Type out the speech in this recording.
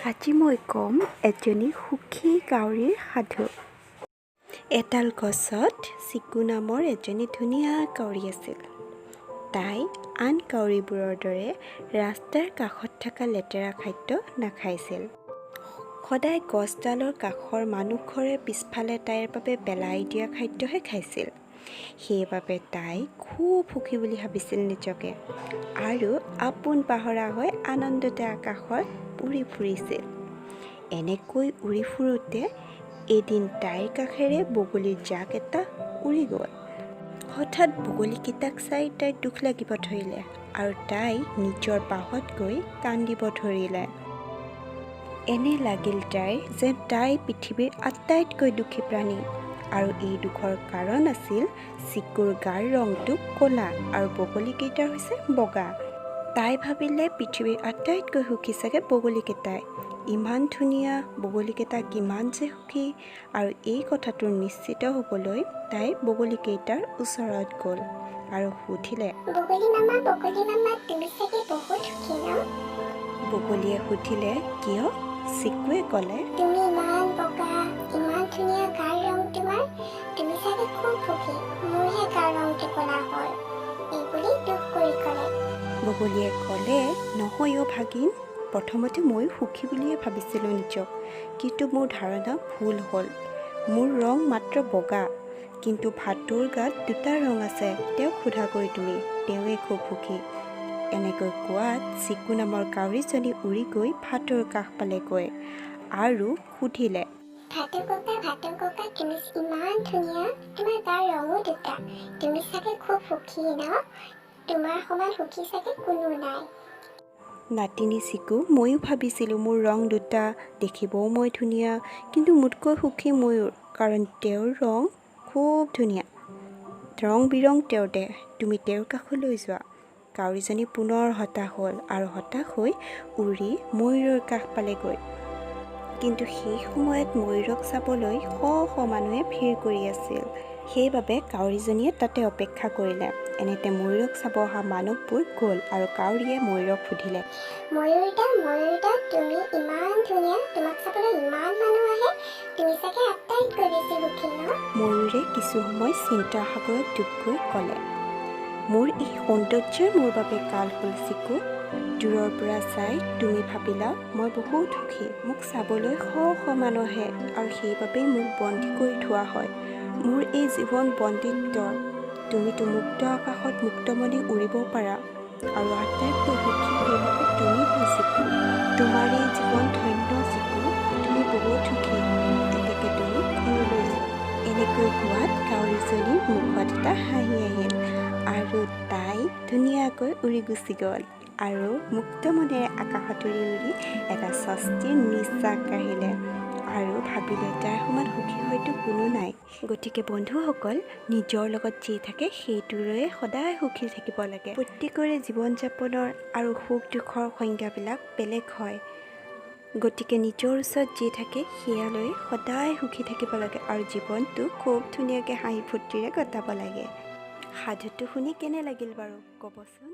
আজি মই ক'ম এজনী সুখী কাউৰীৰ সাধু। এডাল গছত চিকু নামৰ এজনী ধুনীয়া কাউৰী আছিল। তাই আন কাউৰীবোৰৰ দৰে ৰাস্তাৰ কাষত থকা লেতেৰা খাদ্য নাখাইছিল। সদায় গছডালৰ কাষৰ মানুহ ঘৰে পিছফালে তাইৰ বাবে পেলাই দিয়া খাদ্যহে খাইছিল। সেইবাবে তাই খুব সুখী বুলি ভাবিছিল নিজকে আৰু আপোন পাহৰা হৈ আনন্দতে আকাশত উৰি ফুৰিছিল। এনেকৈ উৰি ফুৰোঁতে এদিন তাইৰ কাষেৰে বগলীৰ জাক এটা উৰি গ'ল। হঠাৎ বগলীকেইটাক চাই তাইৰ দুখ লাগিব ধৰিলে আৰু তাই নিজৰ বাহত গৈ কান্দিব ধৰিলে। এনে লাগিল তাইৰ যেন তাই পৃথিৱীৰ আটাইতকৈ দুখী প্ৰাণী আৰু এই দুখৰ কাৰণ আছিল চিকুৰ গাৰ ৰংটো ক'লা আৰু বগলীকেইটাৰ হৈছে বগা। তাই ভাবিলে পৃথিৱীৰ আটাইতকৈ সুখী চাগে বগলীকেইটাই। ইমান ধুনীয়া বগলীকেইটা কিমান যে সুখী আৰু এই কথাটোৰ নিশ্চিত হ'বলৈ তাই বগলীকেইটাৰ ওচৰত গ'ল আৰু সুধিলে, বগলী মামা তুমি চাগে বহুত সুখী ন? বগলীয়ে সুধিলে, কিয়? চিকুৱে ক'লে, তুমি ইমান বগা, ইমান ধুনীয়া গাৰ ৰং তোমাৰ, তুমি চাগে খুব সুখী। মোৰহে গাৰ ৰংটো ক'লা হ'ল। এইবুলি দুখ কৰি ক'লে। বগলীয়ে ক'লে, নহয় অ' ভাগিন, প্ৰথমতে ময়ো সুখী বুলিয়ে ভাবিছিলোঁ নিজক, কিন্তু মোৰ ধাৰণা ভুল হ'ল। মোৰ ৰং মাত্ৰ বগা, কিন্তু ভাটৌৰ গাত দুটা ৰং আছে, তেওঁক সোধাগৈ তুমি, তেওঁৱে খুব সুখী। এনেকৈ কোৱাত চিকু নামৰ কাউৰীজনী উৰি গৈ ভাটৌৰ কাষ পালেগৈ আৰু সুধিলে, ভাটৌ ককা তুমি ইমান ধুনীয়া, তোমাৰ গাৰ ৰঙো দুটা, তুমি চাগে খুব সুখী ন? তোমাৰ সমান সুখী চাগে কোনো নাই। নাতিনী চিকু, ময়ো ভাবিছিলোঁ মোৰ ৰং দুটা, দেখিবও মই ধুনীয়া, কিন্তু মোতকৈ সুখী ময়ূৰ, কাৰণ তেওঁৰ ৰং খুব ধুনীয়া। ৰং বিৰং তেওঁৰ দেহ, তুমি তেওঁৰ কাষলৈ যোৱা। কাউৰীজনী পুনৰ হতাশ হ'ল আৰু হতাশ হৈ উৰি ময়ূৰৰ কাষ পালেগৈ। কিন্তু সেই সময়ত ময়ূৰক চাবলৈ শ শ মানুহে ভিৰ কৰি আছিল। সেইবাবে কাউৰীজনীয়ে তাতে অপেক্ষা কৰিলে। এনেতে ময়ূৰক চাব অহা মানুহবোৰ গ'ল আৰু কাউৰীয়ে ময়ূৰক সুধিলে, ময়ূৰ দা তুমি ইমান ধুনীয়া, তোমাক চাবলৈ ইমান মানুহ আহে, তুমি চাগে আটাইতকৈ বেছি সুখী ন? ময়ূৰে কিছু সময় চিন্তাৰ সাগৰত ডুব গৈ ক'লে, মোৰ এই সৌন্দৰ্যই মোৰ বাবে কাল হ'ল চিকু। দূৰৰ পৰা চাই তুমি ভাবিলা মই বহুত সুখী, মোক চাবলৈ শ শ মানুহ আহে আৰু সেইবাবেই মোক বন্দী কৰি থোৱা হয়। মোৰ এই জীৱন বন্দীত্বৰ, তুমিতো মুক্ত আকাশত মুক্তমনে উৰিব পাৰা আৰু আটাইতকৈ সুখী সেইবাবে তুমি হয় চিকু। তোমাৰ এই জীৱন ধন্য চিকু, তুমি বহুত সুখী, এতেকে তুমি ঘৰলৈ যোৱা। এনেকৈ কোৱাত কাউৰীজনীৰ মুখত এটা হাঁহি আহিল আৰু তাই ধুনীয়াকৈ উৰি গুচি গ'ল আৰু মুক্ত মনেৰে আকাশত উৰি উৰি এটা স্বস্তিৰ নিশ্বাস কাঢ়িলে আৰু ভাবিলে তাইৰ সমান সুখী হয়তো কোনো নাই। গতিকে বন্ধুসকল, নিজৰ লগত যি থাকে সেইটোৰে সদায় সুখী থাকিব লাগে। প্ৰত্যেকৰে জীৱন যাপনৰ আৰু সুখ দুখৰ সংজ্ঞাবিলাক বেলেগ হয়। গতিকে নিজৰ ওচৰত যি থাকে সেয়ালৈ সদায় সুখী থাকিব লাগে আৰু জীৱনটো খুব ধুনীয়াকৈ হাঁহি ফূৰ্তিৰে কটাব লাগে। সাধুটো শুনি কেনে লাগিল বাৰু ক'বচোন।